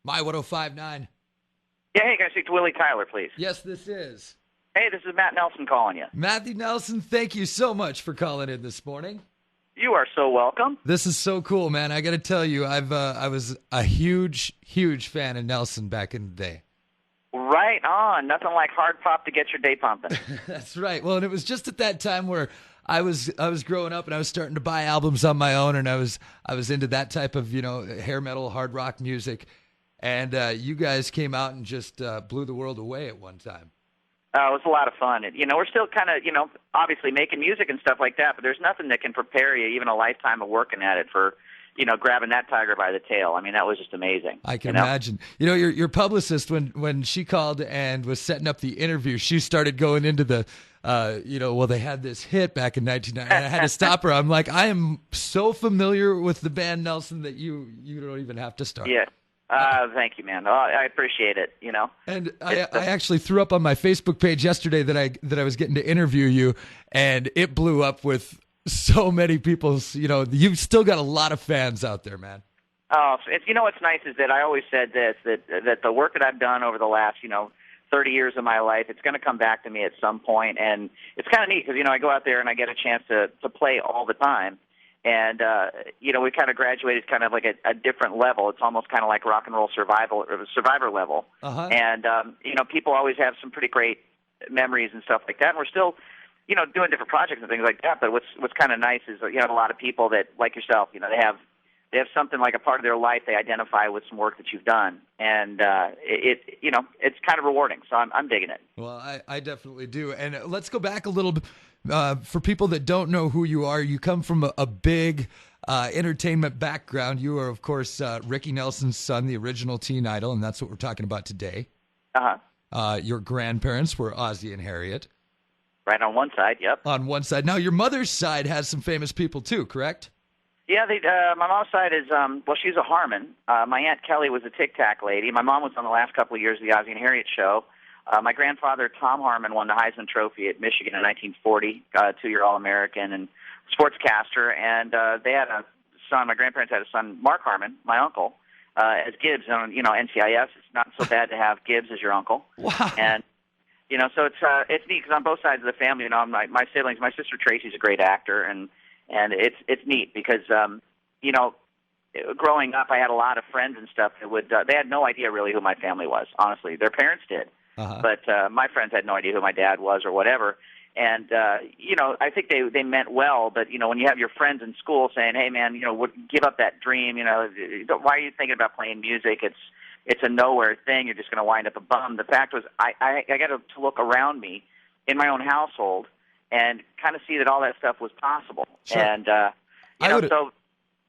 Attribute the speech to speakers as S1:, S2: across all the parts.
S1: My 105.9.
S2: Yeah, hey, can I speak to Willy Tyler, please?
S1: Yes, this is.
S2: Hey, this is Matt Nelson calling you.
S1: Matthew Nelson, thank you so much for calling in this morning.
S2: You are so welcome.
S1: This is so cool, man. I got to tell you, I was a huge fan of Nelson back in the day.
S2: Right on. Nothing like hard pop to get your day pumping.
S1: That's right. Well, and it was just at that time where I was growing up and I was starting to buy albums on my own, and I was into that type of, hair metal, hard rock music. And you guys came out and just blew the world away at one time.
S2: It was a lot of fun. And, we're still kind of, obviously making music and stuff like that, but there's nothing that can prepare you, even a lifetime of working at it, for grabbing that tiger by the tail. I mean, that was just amazing.
S1: I can imagine. Your publicist, when she called and was setting up the interview, she started going into the, they had this hit back in 1990, and I had to stop her. I'm like, I am so familiar with the band Nelson that you don't even have to start.
S2: Yeah. Thank you, man. I appreciate it,
S1: And I actually threw up on my Facebook page yesterday that I was getting to interview you, and it blew up with so many people. You've still got a lot of fans out there, man.
S2: Oh, what's nice is that I always said this, that the work that I've done over the last, 30 years of my life, it's going to come back to me at some point. And it's kind of neat because, I go out there and I get a chance to play all the time. And, we kind of graduated kind of like a different level. It's almost kind of like rock and roll survivor level.
S1: Uh-huh.
S2: And, people always have some pretty great memories and stuff like that. And we're still, doing different projects and things like that. But what's kind of nice is, a lot of people that, like yourself, they have something like a part of their life they identify with some work that you've done. And, it's kind of rewarding. So I'm digging it.
S1: Well, I definitely do. And let's go back a little bit. For people that don't know who you are, you come from a big entertainment background. You are, of course, Ricky Nelson's son, the original teen idol, and that's what we're talking about today.
S2: Uh-huh.
S1: Your grandparents were Ozzie and Harriet.
S2: Right on one side, yep.
S1: On one side. Now, your mother's side has some famous people, too, correct?
S2: Yeah, my mom's side is, she's a Harmon. My Aunt Kelly was a Tic Tac lady. My mom was on the last couple of years of the Ozzie and Harriet show. My grandfather, Tom Harmon, won the Heisman Trophy at Michigan in 1940, two-year All-American and sportscaster. And they had a son, my grandparents had a son, Mark Harmon, my uncle, as Gibbs on, NCIS. It's not so bad to have Gibbs as your uncle.
S1: Wow.
S2: And, so it's neat because on both sides of the family, my siblings, my sister Tracy's a great actor, and it's neat because, growing up, I had a lot of friends and stuff that they had no idea really who my family was, honestly. Their parents did.
S1: Uh-huh.
S2: But my friends had no idea who my dad was or whatever. And, I think they meant well, but, when you have your friends in school saying, hey, man, give up that dream, why are you thinking about playing music? It's a nowhere thing. You're just going to wind up a bum. The fact was I got to look around me in my own household and kind of see that all that stuff was possible.
S1: Sure.
S2: And,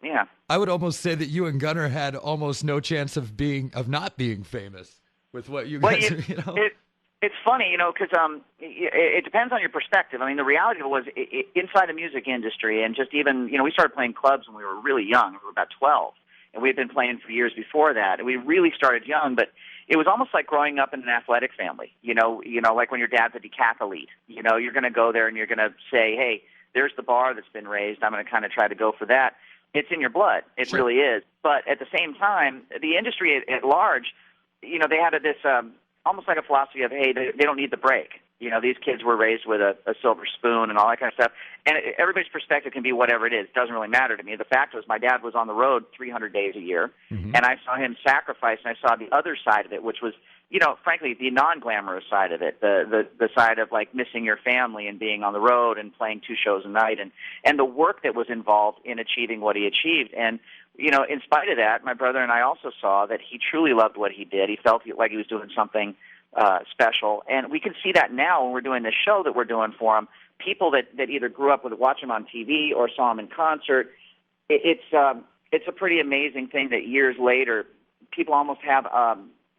S2: yeah.
S1: I would almost say that you and Gunnar had almost no chance of not being famous with what you guys
S2: It's funny, because it depends on your perspective. I mean, the reality was inside the music industry, and just even, we started playing clubs when we were really young. We were about 12, and we had been playing for years before that. And we really started young, but it was almost like growing up in an athletic family. Like when your dad's a decathlete. You're going to go there and you're going to say, hey, there's the bar that's been raised. I'm going to kind of try to go for that. It's in your blood. It
S1: Sure.
S2: really is. But at the same time, the industry at large, they had this almost like a philosophy of, hey, they don't need the break. These kids were raised with a silver spoon and all that kind of stuff. And everybody's perspective can be whatever it is. It doesn't really matter to me. The fact was my dad was on the road 300 days a year,
S1: Mm-hmm.
S2: and I saw him sacrifice, and I saw the other side of it, which was, frankly, the non-glamorous side of it, the side of, like, missing your family and being on the road and playing 2 shows a night, and the work that was involved in achieving what he achieved. And, in spite of that, my brother and I also saw that he truly loved what he did. He felt like he was doing something special. And we can see that now when we're doing this show that we're doing for him. People that either grew up with watching him on TV or saw him in concert, it's a pretty amazing thing that years later people almost have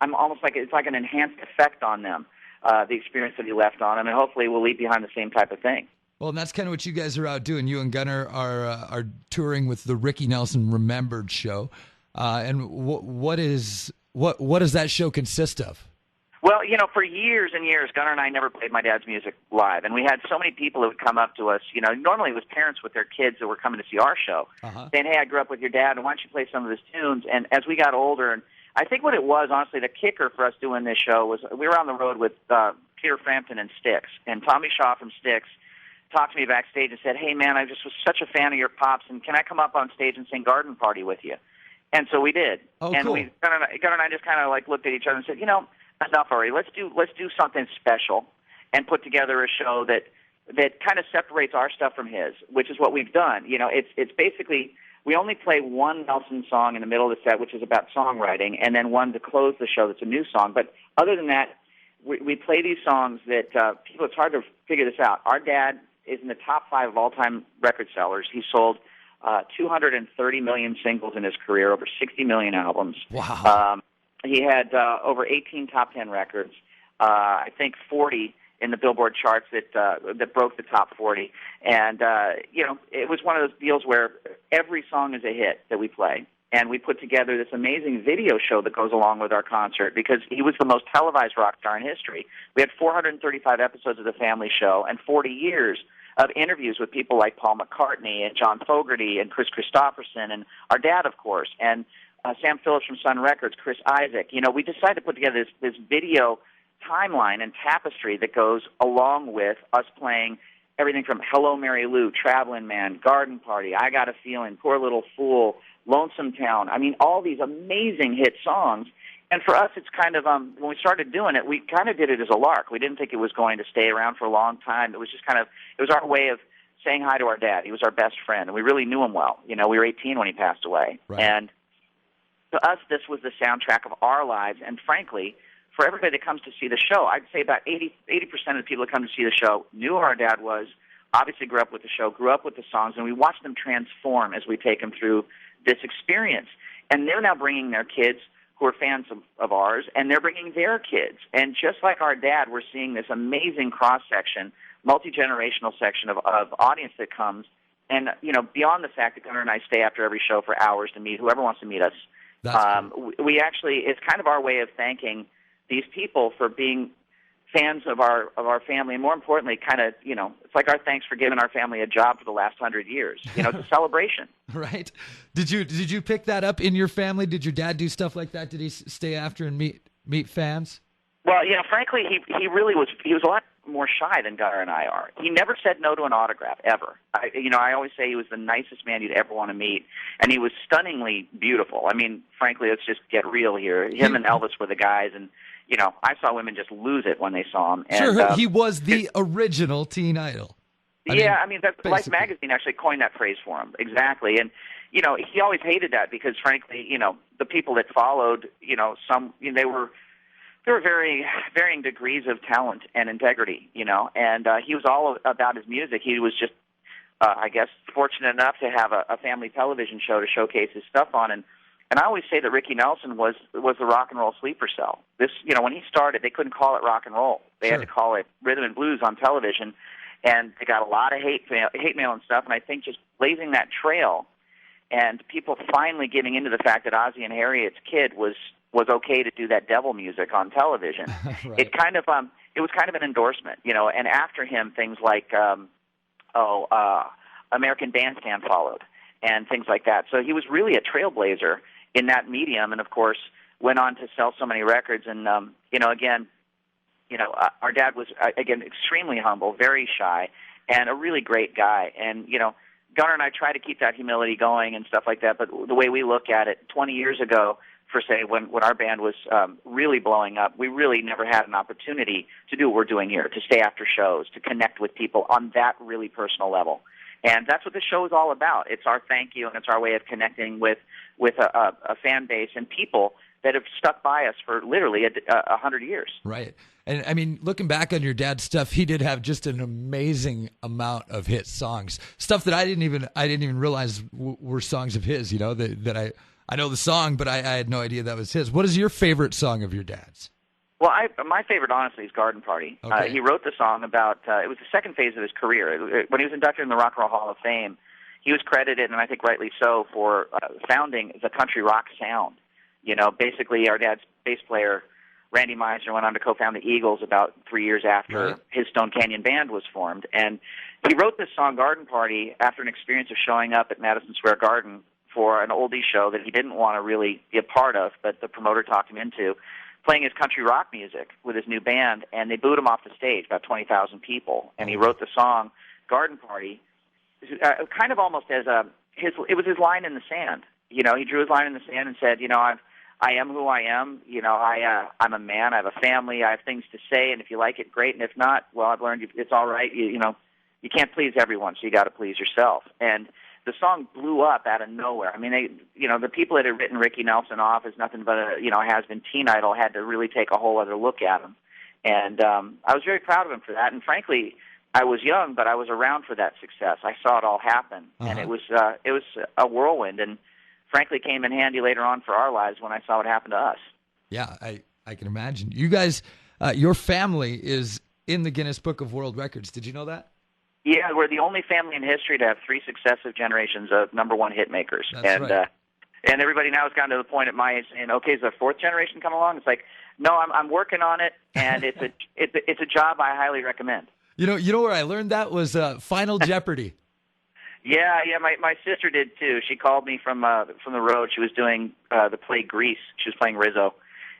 S2: it's like an enhanced effect on them, the experience that he left on them, and hopefully we'll leave behind the same type of thing.
S1: Well, and that's kind of what you guys are out doing. You and Gunnar are touring with the Ricky Nelson Remembered show. And what does that show consist of?
S2: Well, for years and years, Gunnar and I never played my dad's music live, and we had so many people who would come up to us. Normally it was parents with their kids that were coming to see our show,
S1: Uh-huh.
S2: saying, "Hey, I grew up with your dad, and why don't you play some of his tunes?" And as we got older, and I think what it was, honestly, the kicker for us doing this show was we were on the road with Peter Frampton and Styx, and Tommy Shaw from Styx talked to me backstage and said, "Hey, man, I just was such a fan of your pops, and can I come up on stage and sing Garden Party with you?" And so we did.
S1: Oh,
S2: and
S1: cool.
S2: Gunnar and I just kind of like looked at each other and said, enough already. Let's do something special and put together a show that kind of separates our stuff from his, which is what we've done. It's basically we only play one Nelson song in the middle of the set, which is about songwriting, and then one to close the show that's a new song. But other than that, we play these songs that people, it's hard to figure this out. Our dad is in the top 5 of all-time record sellers. He sold 230 million singles in his career, over 60 million albums.
S1: Wow.
S2: He had over 18 top 10 records, I think 40 in the Billboard charts that broke the top 40. And, it was one of those deals where every song is a hit that we play. And we put together this amazing video show that goes along with our concert because he was the most televised rock star in history. We had 435 episodes of The Family Show and 40 years of interviews with people like Paul McCartney and John Fogerty and Chris Christopherson and our dad, of course, and Sam Phillips from Sun Records, Chris Isaac. We decided to put together this video timeline and tapestry that goes along with us playing everything from Hello, Mary Lou, Travelin' Man, Garden Party, I Got a Feeling, Poor Little Fool, Lonesome Town. I mean, all these amazing hit songs. And for us, it's kind of, when we started doing it, we kind of did it as a lark. We didn't think it was going to stay around for a long time. It was just it was our way of saying hi to our dad. He was our best friend, and we really knew him well. We were 18 when he passed away.
S1: Right.
S2: And to us, this was the soundtrack of our lives. And frankly, for everybody that comes to see the show, I'd say about 80% of the people that come to see the show knew who our dad was, obviously grew up with the show, grew up with the songs, and we watched them transform as we take them through this experience. And they're now bringing their kids who are fans of ours, and they're bringing their kids. And just like our dad, we're seeing this amazing cross-section, multi-generational section of audience that comes. And, beyond the fact that Gunnar and I stay after every show for hours to meet whoever wants to meet us, we actually, it's kind of our way of thanking these people for being fans of our family, and more importantly, kind of, it's like our thanks for giving our family a job for the last 100 years. It's a celebration.
S1: Right. Did you pick that up in your family? Did your dad do stuff like that? Did he stay after and meet fans?
S2: Well, frankly, he really was. He was a lot more shy than Gunnar and I are. He never said no to an autograph ever. I always say he was the nicest man you'd ever want to meet, and he was stunningly beautiful. I mean, frankly, let's just get real here. Him and Elvis were the guys, and I saw women just lose it when they saw him. And,
S1: sure, he was the original teen idol.
S2: That's Life magazine actually coined that phrase for him. Exactly. And, he always hated that because, frankly, the people that followed, they were very varying degrees of talent and integrity, and he was all about his music. He was just, I guess, fortunate enough to have a family television show to showcase his stuff on. And I always say that Ricky Nelson was the rock and roll sleeper cell. This, when he started, they couldn't call it rock and roll. They had to call it rhythm and blues on television, and they got a lot of hate mail and stuff. And I think just blazing that trail and people finally giving into the fact that Ozzie and Harriet's kid was okay to do that devil music on television. Right. It was kind of an endorsement, and after him, things like, American Bandstand followed and things like that. So he was really a trailblazer in that medium, and of course went on to sell so many records. And our dad was again extremely humble, very shy, and a really great guy. And Gunnar and I try to keep that humility going and stuff like that. But the way we look at it, 20 years ago, for say when our band was really blowing up, we really never had an opportunity to do what we're doing here, to stay after shows, to connect with people on that really personal level. And that's what the show is all about. It's our thank you, and it's our way of connecting with a fan base and people that have stuck by us for literally 100 years.
S1: Right. And I mean, looking back on your dad's stuff, he did have just an amazing amount of hit songs. Stuff that I didn't even realize were songs of his, that I know the song, but I had no idea that was his. What is your favorite song of your dad's?
S2: Well, my favorite, honestly, is Garden Party.
S1: Okay.
S2: He wrote the song about, it was the second phase of his career. When he was inducted in the Rock and Roll Hall of Fame, he was credited, and I think rightly so, for founding the country rock sound. Basically, our dad's bass player, Randy Meisner, went on to co-found the Eagles about 3 years after his Stone Canyon Band was formed. And he wrote this song, Garden Party, after an experience of showing up at Madison Square Garden for an oldie show that he didn't want to really be a part of, but the promoter talked him into playing his country rock music with his new band, and they booed him off the stage, about 20,000 people. And he wrote the song Garden Party, kind of almost as it was his line in the sand. You know, he drew his line in the sand and said, you know, I am who I am. You know, I'm a man. I have a family. I have things to say, and if you like it, great. And if not, well, I've learned it's all right. You know, you can't please everyone, so you got to please yourself. And the song blew up out of nowhere. I mean, the people that had written Ricky Nelson off as nothing but a has-been teen idol had to really take a whole other look at him. And I was very proud of him for that. And frankly, I was young, but I was around for that success. I saw it all happen, and it was a whirlwind. And frankly, came in handy later on for our lives when I saw what happened to us.
S1: Yeah, I can imagine. You guys, your family is in the Guinness Book of World Records. Did you know that?
S2: Yeah, we're the only family in history to have 3 successive generations of #1 hit makers.
S1: That's right.
S2: And everybody now has gotten to the point at my age saying, okay, is the 4th generation come along? It's like, no, I'm working on it, and it's a job I highly recommend. You
S1: know where I learned that was Final Jeopardy.
S2: Yeah, my sister did too. She called me from the road. She was doing the play Grease. She was playing Rizzo,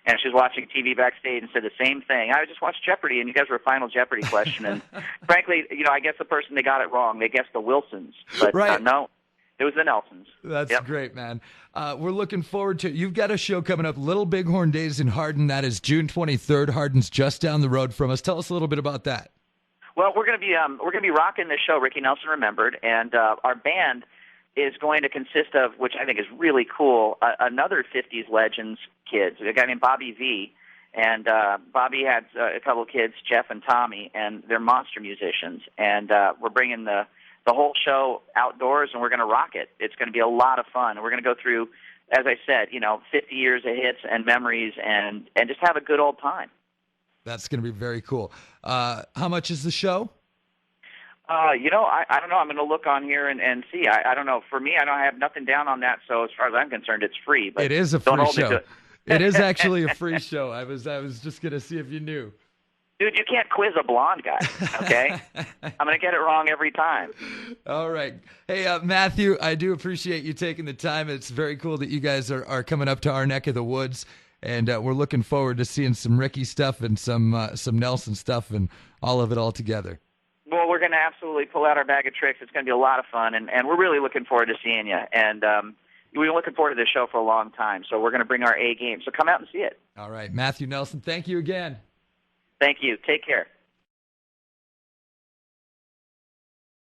S2: and she was watching TV backstage and said the same thing. I just watched Jeopardy, and you guys were a Final Jeopardy question. And frankly, I guess the person they got it wrong. They guessed the Wilsons, but
S1: right.
S2: No, it was the Nelsons.
S1: That's great, man. We're looking forward to it. You've got a show coming up, Little Bighorn Days in Hardin. That is June 23rd. Hardin's just down the road from us. Tell us a little bit about that.
S2: Well, we're going to be rocking this show, Ricky Nelson Remembered, and our band is going to consist of, which I think is really cool, another 50s Legends kids, a guy named Bobby V, and Bobby had a couple of kids, Jeff and Tommy, and they're monster musicians, and we're bringing the whole show outdoors, and we're going to rock it. It's going to be a lot of fun, and we're going to go through, as I said, 50 years of hits and memories, and just have a good old time.
S1: That's going to be very cool. How much is the show?
S2: I don't know. I'm going to look on here and see. I don't know. For me, I have nothing down on that. So as far as I'm concerned, it's free. But
S1: it is a free show. It is actually a free show. I was just going to see if you knew.
S2: Dude, you can't quiz a blonde guy, okay? I'm going to get it wrong every time.
S1: All right. Hey, Matthew, I do appreciate you taking the time. It's very cool that you guys are coming up to our neck of the woods. And we're looking forward to seeing some Ricky stuff and some Nelson stuff and all of it all together.
S2: Well, we're going to absolutely pull out our bag of tricks. It's going to be a lot of fun, and we're really looking forward to seeing you. And we've been looking forward to this show for a long time, so we're going to bring our A game. So come out and see it.
S1: All right. Matthew Nelson, thank you again.
S2: Thank you. Take care.